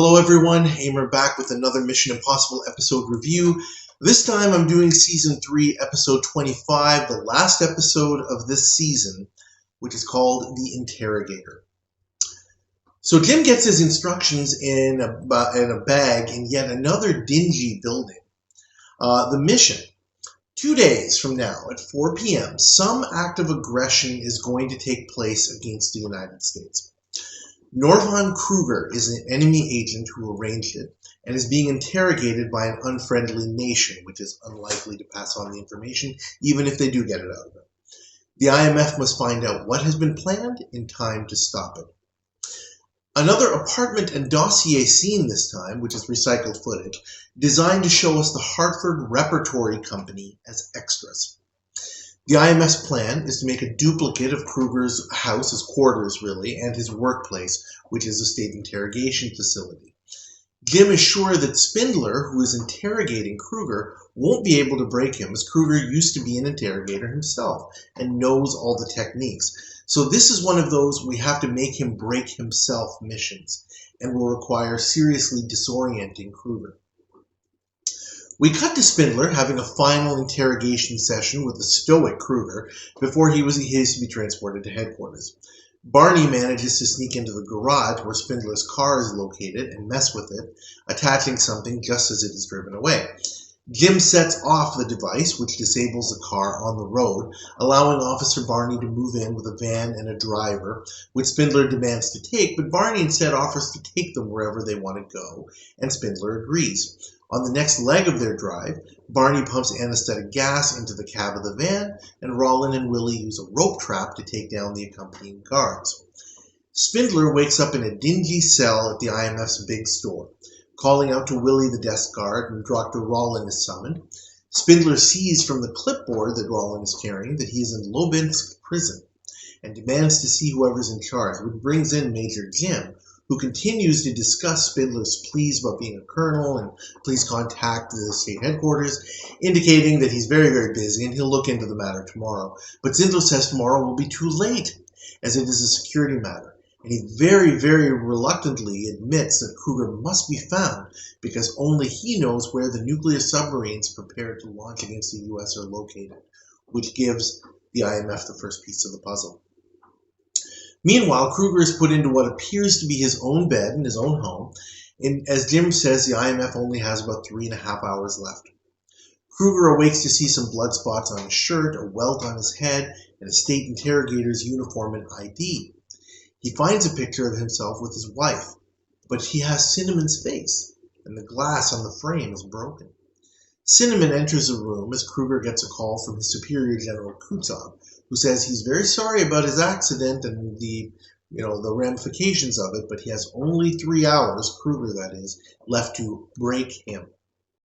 Hello everyone, Aimer back with another Mission Impossible episode review. This time I'm doing Season 3, Episode 25, the last episode of this season, which is called The Interrogator. So Jim gets his instructions in a bag in yet another dingy building. The mission: 2 days from now at 4 p.m., some act of aggression is going to take place against the United States. Norvan Kruger is an enemy agent who arranged it and is being interrogated by an unfriendly nation, which is unlikely to pass on the information, even if they do get it out of it. The IMF must find out what has been planned in time to stop it. Another apartment and dossier scene this time, which is recycled footage, designed to show us the Hartford Repertory Company as extras. The IMF's plan is to make a duplicate of Kruger's house, his quarters really, and his workplace, which is a state interrogation facility. Jim is sure that Spindler, who is interrogating Kruger, won't be able to break him, as Kruger used to be an interrogator himself and knows all the techniques. So this is one of those we have to make him break himself missions, and will require seriously disorienting Kruger. We cut to Spindler having a final interrogation session with the stoic Kruger before he is to be transported to headquarters. Barney manages to sneak into the garage where Spindler's car is located and mess with it, attaching something just as it is driven away. Jim sets off the device, which disables the car on the road, allowing Officer Barney to move in with a van and a driver, which Spindler demands to take, but Barney instead offers to take them wherever they want to go, and Spindler agrees. On the next leg of their drive, Barney pumps anesthetic gas into the cab of the van, and Rollin and Willie use a rope trap to take down the accompanying guards. Spindler wakes up in a dingy cell at the IMF's big store. Calling out to Willie the desk guard, and Dr. Rollin is summoned. Spindler sees from the clipboard that Rollin is carrying that he is in Lobinsk prison, and demands to see whoever's in charge, which brings in Major Jim, who continues to discuss Spindler's pleas about being a colonel and please contact the state headquarters, indicating that he's very, very busy and he'll look into the matter tomorrow. But Spindler says tomorrow will be too late, as it is a security matter. And he very, very reluctantly admits that Kruger must be found because only he knows where the nuclear submarines prepared to launch against the U.S. are located, which gives the IMF the first piece of the puzzle. Meanwhile, Kruger is put into what appears to be his own bed in his own home, and as Jim says, the IMF only has about 3.5 hours left. Kruger awakes to see some blood spots on his shirt, a welt on his head, and a state interrogator's uniform and ID. He finds a picture of himself with his wife, but he has Cinnamon's face, and the glass on the frame is broken. Cinnamon enters the room as Kruger gets a call from his superior, General Kutsov, who says he's very sorry about his accident and the ramifications of it, but he has only 3 hours, Kruger that is, left to break him.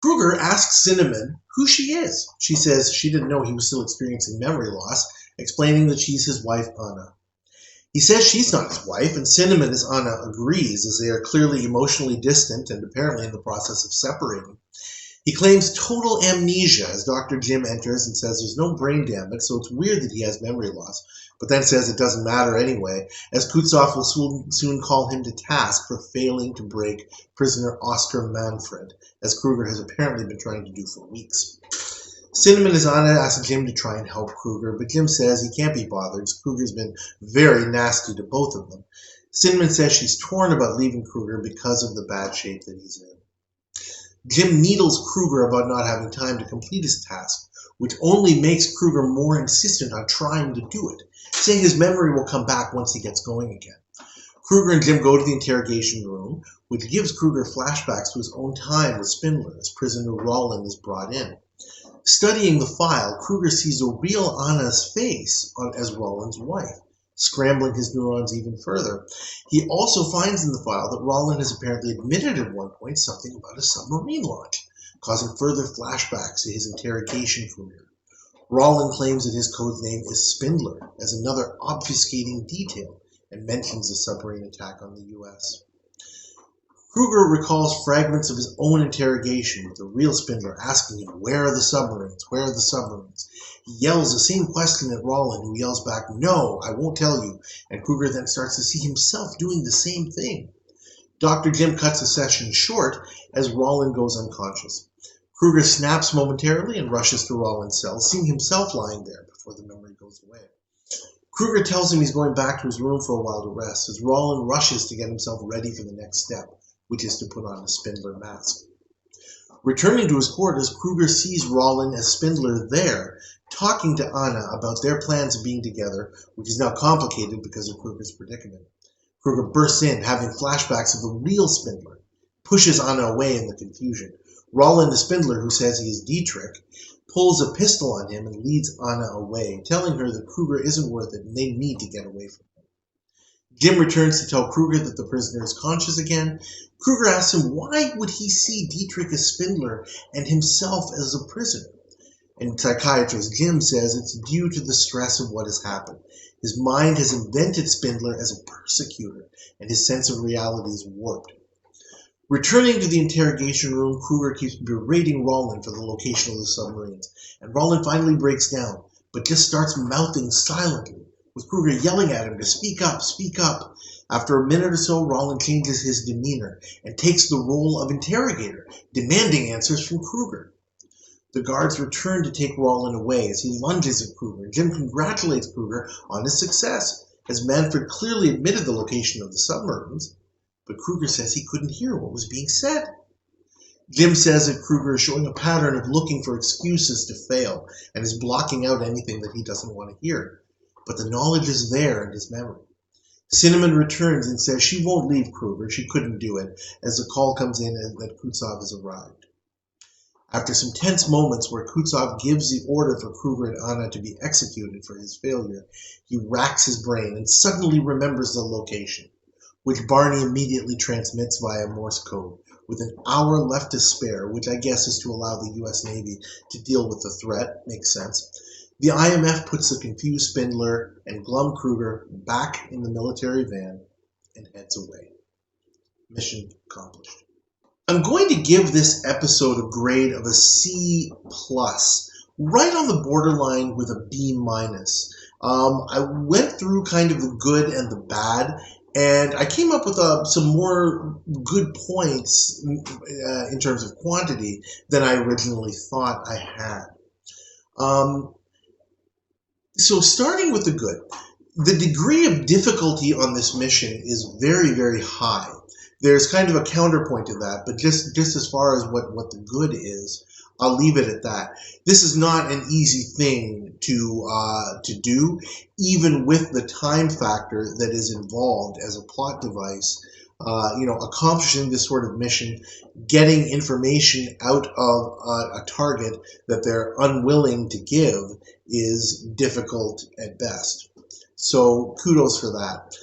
Kruger asks Cinnamon who she is. She says she didn't know he was still experiencing memory loss, explaining that she's his wife, Anna. He says she's not his wife, and Cinnamon, as Anna agrees, as they are clearly emotionally distant and apparently in the process of separating. He claims total amnesia as Dr. Jim enters and says there's no brain damage, so it's weird that he has memory loss, but then says it doesn't matter anyway, as Kutsov will soon call him to task for failing to break prisoner Oscar Manfred, as Kruger has apparently been trying to do for weeks. Cinnamon is on it, asking Jim to try and help Kruger, but Jim says he can't be bothered, as Kruger's been very nasty to both of them. Cinnamon says she's torn about leaving Kruger because of the bad shape that he's in. Jim needles Kruger about not having time to complete his task, which only makes Kruger more insistent on trying to do it, saying his memory will come back once he gets going again. Kruger and Jim go to the interrogation room, which gives Kruger flashbacks to his own time with Spindler as prisoner Rollin is brought in. Studying the file, Kruger sees a real Anna's face as Rollin's wife, scrambling his neurons even further. He also finds in the file that Rollin has apparently admitted at one point something about a submarine launch, causing further flashbacks to his interrogation career. Rollin claims that his code name is Spindler as another obfuscating detail, and mentions the submarine attack on the U.S. Kruger recalls fragments of his own interrogation with the real Spindler asking him, "Where are the submarines? Where are the submarines?" He yells the same question at Rollin, who yells back, "No, I won't tell you," and Kruger then starts to see himself doing the same thing. Dr. Jim cuts the session short as Rollin goes unconscious. Kruger snaps momentarily and rushes to Rollin's cell, seeing himself lying there before the memory goes away. Kruger tells him he's going back to his room for a while to rest, as Rollin rushes to get himself ready for the next step, which is to put on a Spindler mask. Returning to his quarters, Kruger sees Rollin as Spindler there, talking to Anna about their plans of being together, which is now complicated because of Kruger's predicament. Kruger bursts in, having flashbacks of the real Spindler, pushes Anna away in the confusion. Rollin, the Spindler, who says he is Dietrich, pulls a pistol on him and leads Anna away, telling her that Kruger isn't worth it and they need to get away from him. Jim returns to tell Kruger that the prisoner is conscious again. Kruger asks him why would he see Dietrich as Spindler and himself as a prisoner. And psychiatrist Jim says it's due to the stress of what has happened. His mind has invented Spindler as a persecutor, and his sense of reality is warped. Returning to the interrogation room, Kruger keeps berating Rollin for the location of the submarines, and Rollin finally breaks down, but just starts mouthing silently, with Kruger yelling at him to speak up, speak up. After a minute or so, Rollin changes his demeanor and takes the role of interrogator, demanding answers from Kruger. The guards return to take Rollin away as he lunges at Kruger. Jim congratulates Kruger on his success, as Manfred clearly admitted the location of the submarines, but Kruger says he couldn't hear what was being said. Jim says that Kruger is showing a pattern of looking for excuses to fail and is blocking out anything that he doesn't want to hear, but the knowledge is there in his memory. Cinnamon returns and says she won't leave Kruger, she couldn't do it, as the call comes in that Kutsov has arrived. After some tense moments where Kutsov gives the order for Kruger and Anna to be executed for his failure, he racks his brain and suddenly remembers the location, which Barney immediately transmits via Morse code, with an hour left to spare, which I guess is to allow the U.S. Navy to deal with the threat. Makes sense. The IMF puts the confused Spindler and glum Kruger back in the military van and heads away. Mission accomplished. I'm going to give this episode a grade of a C+, right on the borderline with a B-. I went through kind of the good and the bad, and I came up with some more good points in terms of quantity than I originally thought I had. So starting with the good, the degree of difficulty on this mission is very, very high. There's kind of a counterpoint to that, but just as far as what the good is, I'll leave it at that. This is not an easy thing to do, even with the time factor that is involved as a plot device. Accomplishing this sort of mission, getting information out of a target that they're unwilling to give is difficult at best. So kudos for that.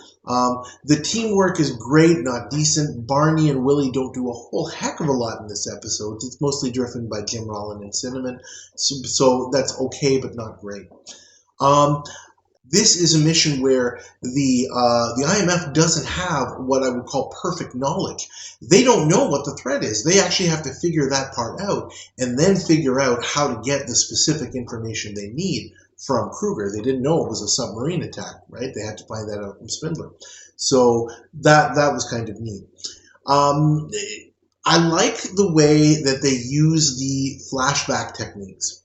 The teamwork is great, not decent. Barney and Willie don't do a whole heck of a lot in this episode. It's mostly driven by Jim, Rollin, and Cinnamon, so that's okay, but not great. This is a mission where the IMF doesn't have what I would call perfect knowledge. They don't know what the threat is. They actually have to figure that part out and then figure out how to get the specific information they need from Kruger. They didn't know it was a submarine attack, right? They had to find that out from Spindler. So that was kind of neat. I like the way that they use the flashback techniques.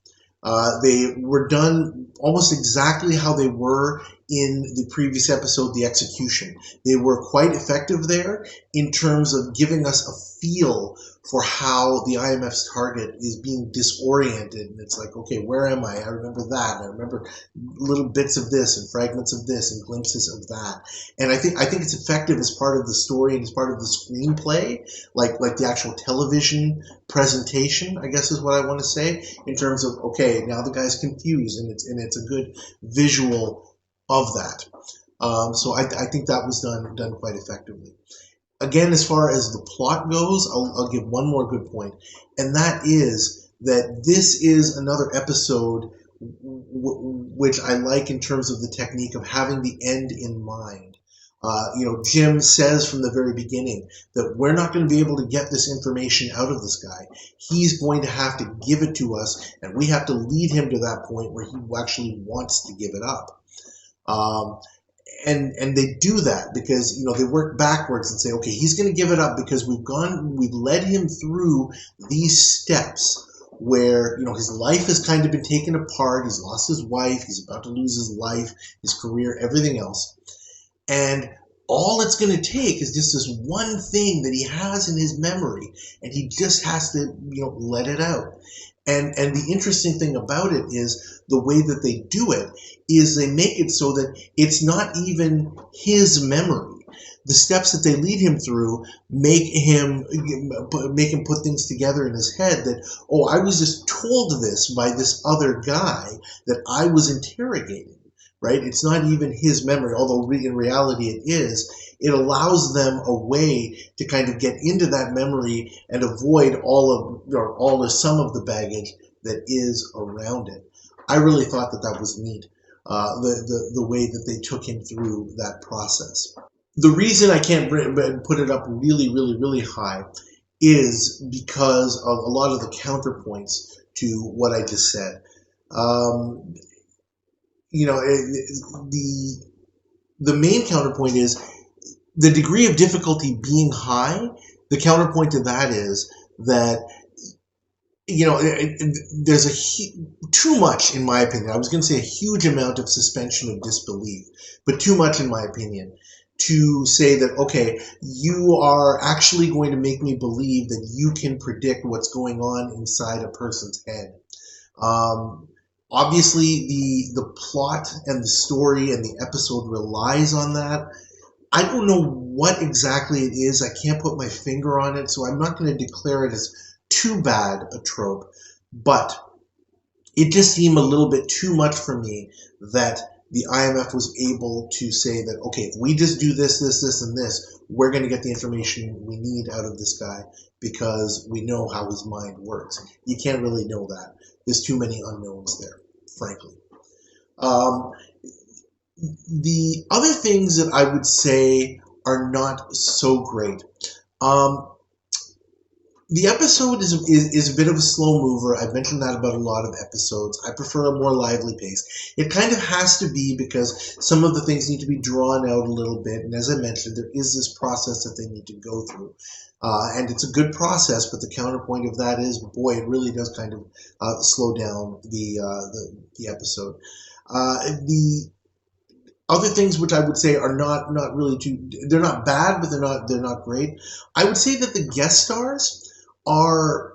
They were done almost exactly how they were in the previous episode, The Execution. They were quite effective there in terms of giving us a feel for how the IMF's target is being disoriented. And it's like, okay, where am I? I remember that. I remember little bits of this and fragments of this and glimpses of that. And I think it's effective as part of the story and as part of the screenplay, like the actual television presentation, I guess is what I want to say, in terms of, okay, now the guy's confused, and it's a good visual of that. So I think that was done quite effectively. Again, as far as the plot goes, I'll give one more good point, and that is that this is another episode which I like in terms of the technique of having the end in mind. Jim says from the very beginning that we're not going to be able to get this information out of this guy. He's going to have to give it to us, and we have to lead him to that point where he actually wants to give it up. and they do that because they work backwards and say, okay, he's going to give it up because we've led him through these steps where his life has kind of been taken apart. He's lost his wife. He's about to lose his life, his career, everything else. And all it's going to take is just this one thing that he has in his memory, and he just has to, let it out. And the interesting thing about it is the way that they do it is they make it so that it's not even his memory. The steps that they lead him through make him put things together in his head that, oh, I was just told this by this other guy that I was interrogating. Right? It's not even his memory, although in reality it is. It allows them a way to kind of get into that memory and avoid all or some of the baggage that is around it. I really thought that was neat, the way that they took him through that process. The reason I can't put it up really, really, really high is because of a lot of the counterpoints to what I just said. The main counterpoint is the degree of difficulty being high. The counterpoint to that is that there's too much, in my opinion. I was going to say a huge amount of suspension of disbelief, but too much, in my opinion, to say that, okay, you are actually going to make me believe that you can predict what's going on inside a person's head. Obviously, the plot and the story and the episode relies on that. I don't know what exactly it is. I can't put my finger on it, so I'm not going to declare it as too bad a trope. But it just seemed a little bit too much for me that the IMF was able to say that, okay, if we just do this, this, this, and this, we're going to get the information we need out of this guy because we know how his mind works. You can't really know that. There's too many unknowns there, frankly. The other things that I would say are not so great. The episode is a bit of a slow mover. I've mentioned that about a lot of episodes. I prefer a more lively pace. It kind of has to be because some of the things need to be drawn out a little bit. And as I mentioned, there is this process that they need to go through. And it's a good process, but the counterpoint of that is, boy, it really does kind of slow down the episode. The other things which I would say are not really they're not bad, but they're not great. I would say that the guest stars are,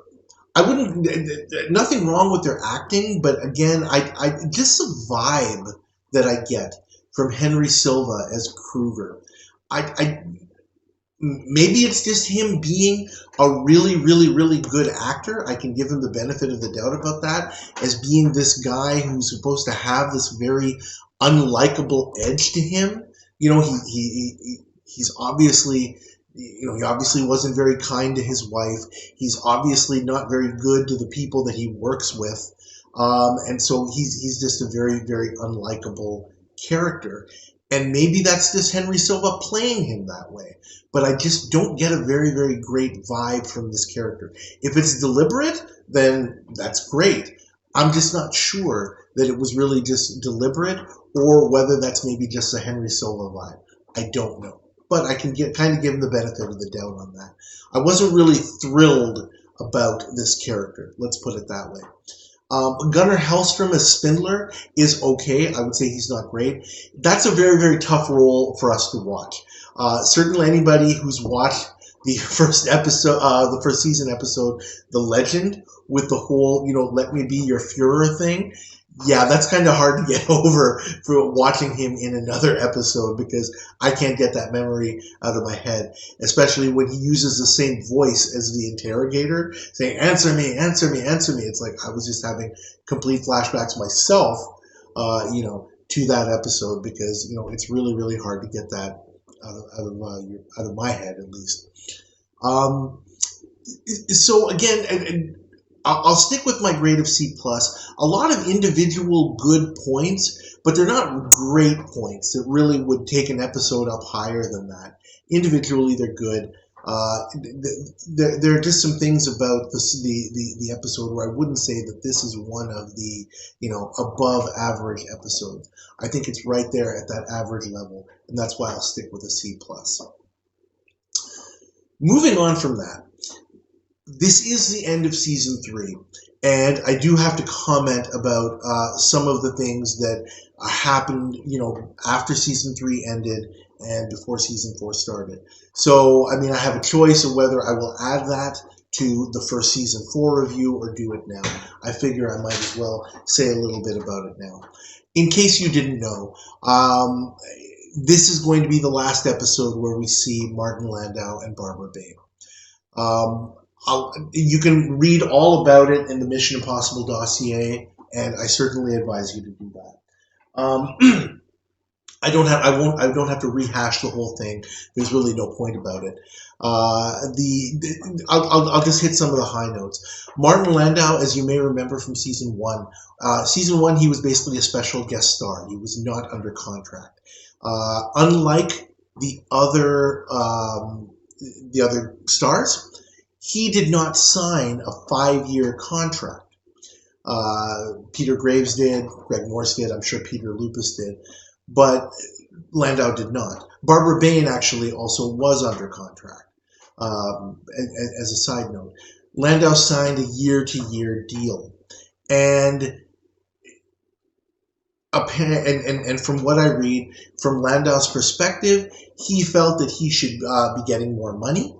nothing wrong with their acting, but again, I just the vibe that I get from Henry Silva as Kruger. Maybe it's just him being a really, really, really good actor. I can give him the benefit of the doubt about that, as being this guy who's supposed to have this very unlikable edge to him. He's obviously, he obviously wasn't very kind to his wife. He's obviously not very good to the people that he works with. And so he's just a very, very unlikable character. And maybe that's just Henry Silva playing him that way. But I just don't get a very, very great vibe from this character. If it's deliberate, then that's great. I'm just not sure that it was really just deliberate or whether that's maybe just a Henry Silva vibe. I don't know. But I can kind of give him the benefit of the doubt on that. I wasn't really thrilled about this character. Let's put it that way. Gunnar Hellstrom as Spindler is okay. I would say he's not great. That's a very, very tough role for us to watch. Certainly anybody who's watched the first episode, the first season episode, The Legend, with the whole, let me be your Führer thing. Yeah, that's kind of hard to get over for watching him in another episode because I can't get that memory out of my head, especially when he uses the same voice as the interrogator, saying, answer me, answer me, answer me. It's like I was just having complete flashbacks myself, to that episode because, it's really, really hard to get that out of my head, at least. So again, I'll stick with my grade of C+. A lot of individual good points, but they're not great points that really would take an episode up higher than that. Individually, they're good. There are just some things about the episode where I wouldn't say that this is one of the above average episodes. I think it's right there at that average level, and that's why I'll stick with a C+. Moving on from that, this is the end of season 3, and I do have to comment about some of the things that happened, after season 3 ended and before season 4 started. So, I mean, I have a choice of whether I will add that to the first season 4 review or do it now. I figure I might as well say a little bit about it now. In case you didn't know, this is going to be the last episode where we see Martin Landau and Barbara Bain. You can read all about it in the Mission Impossible dossier, and I certainly advise you to do that. I don't have to rehash the whole thing. There's really no point about it. I'll just hit some of the high notes. Martin Landau, as you may remember from season 1, he was basically a special guest star. He was not under contract. Unlike the other stars, he did not sign a 5-year contract. Peter Graves did, Greg Morse did, I'm sure Peter Lupus did, but Landau did not. Barbara Bain actually also was under contract. As a side note, Landau signed a year-to-year deal, and from what I read, from Landau's perspective, he felt that he should be getting more money.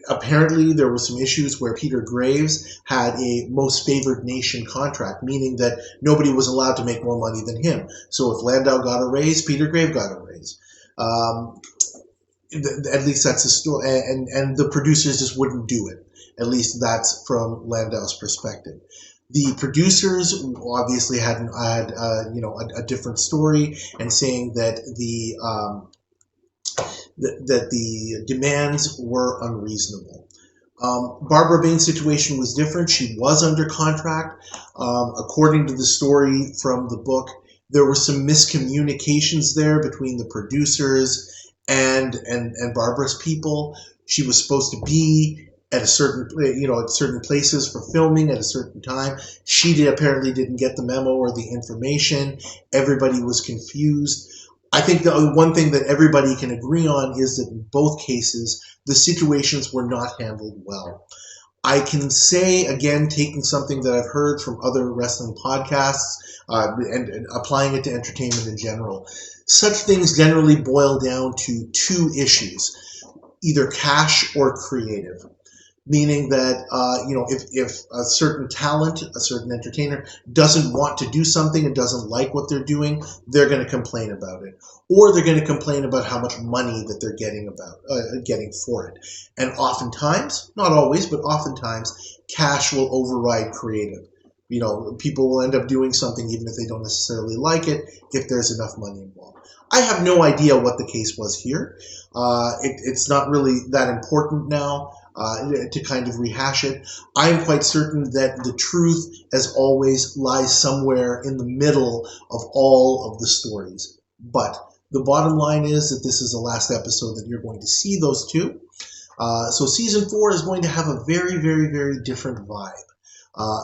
Apparently there were some issues where Peter Graves had a most favored nation contract, meaning that nobody was allowed to make more money than him. So if Landau got a raise, Peter Graves got a raise. At least that's the story, and the producers just wouldn't do it. At least that's from Landau's perspective. The producers obviously had a different story, and saying that the demands were unreasonable. Barbara Bain's situation was different. She was under contract. According to the story from the book, there were some miscommunications there between the producers and Barbara's people. She was supposed to be at certain places for filming at a certain time. She apparently didn't get the memo or the information. Everybody was confused. I think the one thing that everybody can agree on is that in both cases, the situations were not handled well. I can say, again, taking something that I've heard from other wrestling podcasts and applying it to entertainment in general, such things generally boil down to 2 issues, either cash or creative. Meaning that, if a certain talent, a certain entertainer doesn't want to do something and doesn't like what they're doing, they're going to complain about it. Or they're going to complain about how much money that they're getting for it. And oftentimes, not always, but oftentimes, cash will override creative. People will end up doing something even if they don't necessarily like it, if there's enough money involved. I have no idea what the case was here. It's not really that important now. To kind of rehash it. I'm quite certain that the truth, as always, lies somewhere in the middle of all of the stories. But the bottom line is that this is the last episode that you're going to see those 2. So season 4 is going to have a very, very, very different vibe.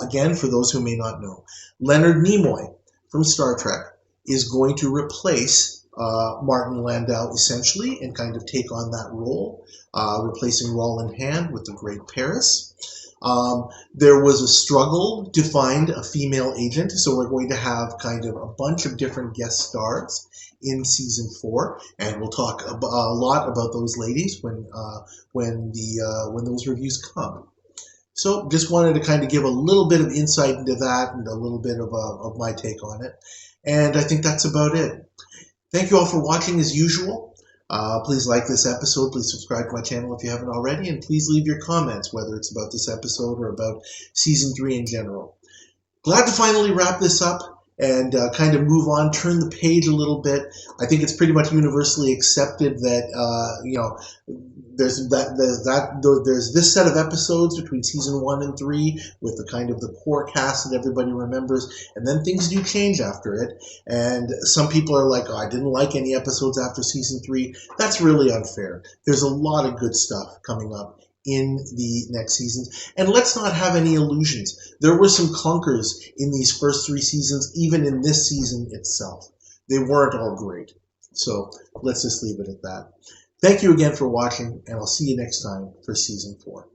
Again, for those who may not know, Leonard Nimoy from Star Trek is going to replace Martin Landau essentially and kind of take on that role, replacing Roland Hand with the great Paris. There was a struggle to find a female agent, so we're going to have kind of a bunch of different guest stars in season 4, and we'll talk a lot about those ladies when those reviews come. So just wanted to kind of give a little bit of insight into that and a little bit of my take on it, and I think that's about it. Thank you all for watching as usual. Please like this episode. Please subscribe to my channel if you haven't already. And please leave your comments, whether it's about this episode or about Season 3 in general. Glad to finally wrap this up. and kind of move on, turn the page a little bit. I think it's pretty much universally accepted that there's there's this set of episodes between season 1 and 3 with the kind of the core cast that everybody remembers, and then things do change after it. And some people are like, "Oh, I didn't like any episodes after season 3." That's really unfair. There's a lot of good stuff coming up in the next seasons. And let's not have any illusions. There were some clunkers in these first 3 seasons, even in this season itself. They weren't all great. So let's just leave it at that. Thank you again for watching, and I'll see you next time for season 4.